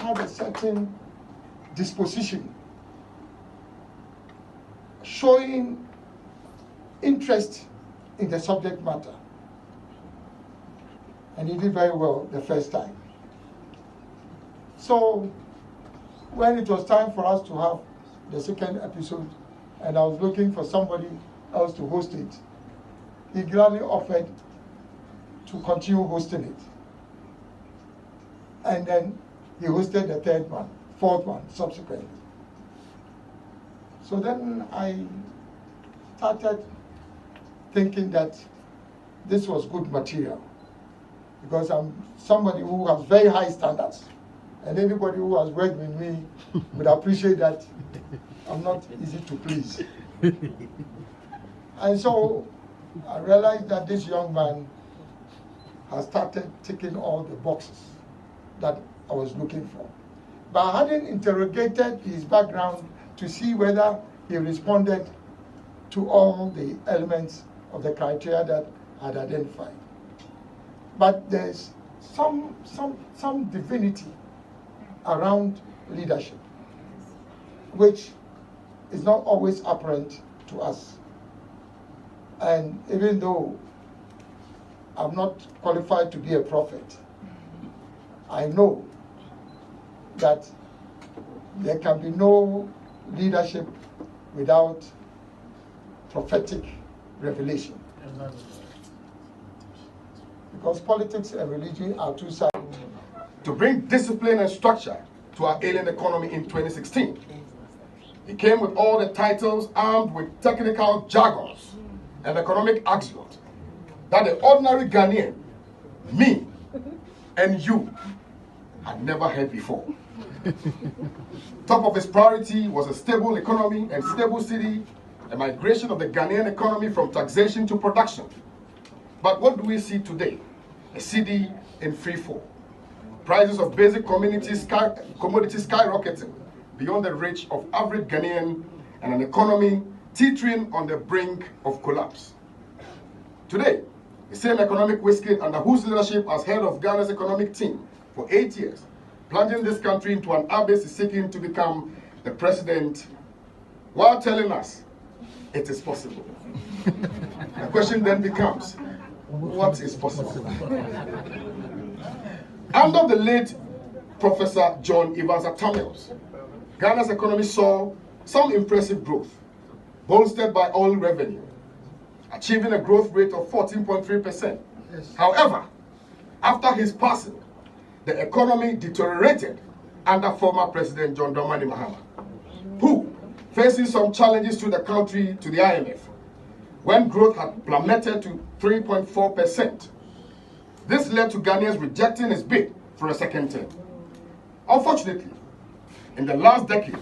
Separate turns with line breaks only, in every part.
had a certain disposition, showing interest in the subject matter. And he did very well the first time. So when it was time for us to have the second episode, and I was looking for somebody else to host it, he gladly offered to continue hosting it. And then he hosted the third one, fourth one subsequently. So then I started thinking that this was good material, because I'm somebody who has very high standards, and anybody who has worked with me would appreciate that I'm not easy to please. And so I realized that this young man has started ticking all the boxes that I was looking for. But I hadn't interrogated his background to see whether he responded to all the elements of the criteria that I had identified. But there's some divinity around leadership, which is not always apparent to us. And even though I'm not qualified to be a prophet, I know that there can be no leadership without prophetic revelation. Because politics and religion are two sides.
To bring discipline and structure to our alien economy in 2016. He came with all the titles, armed with technical jargons and economic axioms that the ordinary Ghanaian, me, and you had never heard before. Top of his priority was a stable economy and stable city, a migration of the Ghanaian economy from taxation to production. But what do we see today? A city in free fall. Prices of basic commodities skyrocketing beyond the reach of average Ghanaian, and an economy teetering on the brink of collapse. Today, the same economic wizard under whose leadership as head of Ghana's economic team for 8 years, plunging this country into an abyss, is seeking to become the president while telling us it is possible. The question then becomes, what is possible? Under the late Professor John Evans Atamils, Ghana's economy saw some impressive growth, bolstered by oil revenue, achieving a growth rate of 14.3%. Yes. However, after his passing, the economy deteriorated under former President John Dramani Mahama, who, facing some challenges to the country, to the IMF, when growth had plummeted to 3.4%. This led to Ghanaians rejecting his bid for a second term. Unfortunately, in the last decade,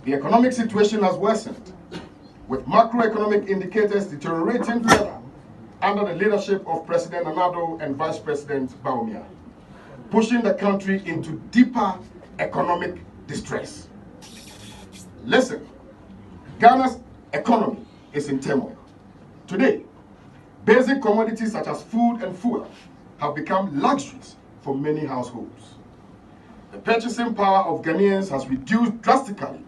the economic situation has worsened, with macroeconomic indicators deteriorating further under the leadership of President Nana and Vice President Bawumia, pushing the country into deeper economic distress. Listen, Ghana's economy is in turmoil. Today, basic commodities such as food and fuel have become luxuries for many households. The purchasing power of Ghanaians has reduced drastically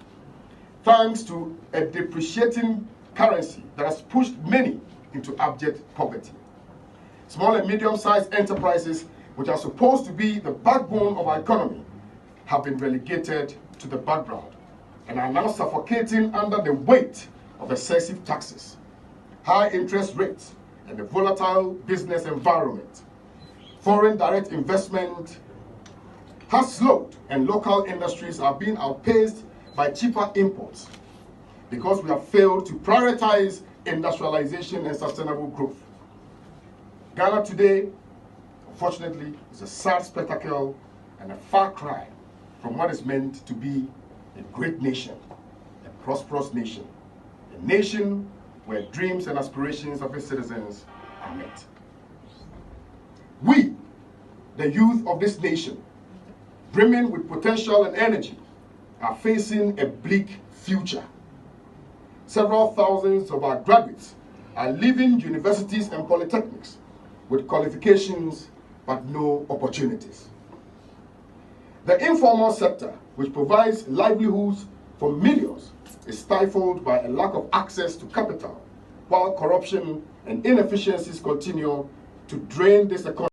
thanks to a depreciating currency that has pushed many into abject poverty. Small and medium-sized enterprises, which are supposed to be the backbone of our economy, have been relegated to the background and are now suffocating under the weight of excessive taxes, high interest rates, and a volatile business environment. Foreign direct investment has slowed, and local industries are being outpaced by cheaper imports because we have failed to prioritize industrialization and sustainable growth. Ghana today, unfortunately, is a sad spectacle and a far cry from what is meant to be a great nation, a prosperous nation, a nation where dreams and aspirations of its citizens are met. We, the youth of this nation, brimming with potential and energy, are facing a bleak future. Several thousands of our graduates are leaving universities and polytechnics with qualifications but no opportunities. The informal sector, which provides livelihoods for millions, is stifled by a lack of access to capital, while corruption and inefficiencies continue to drain this economy.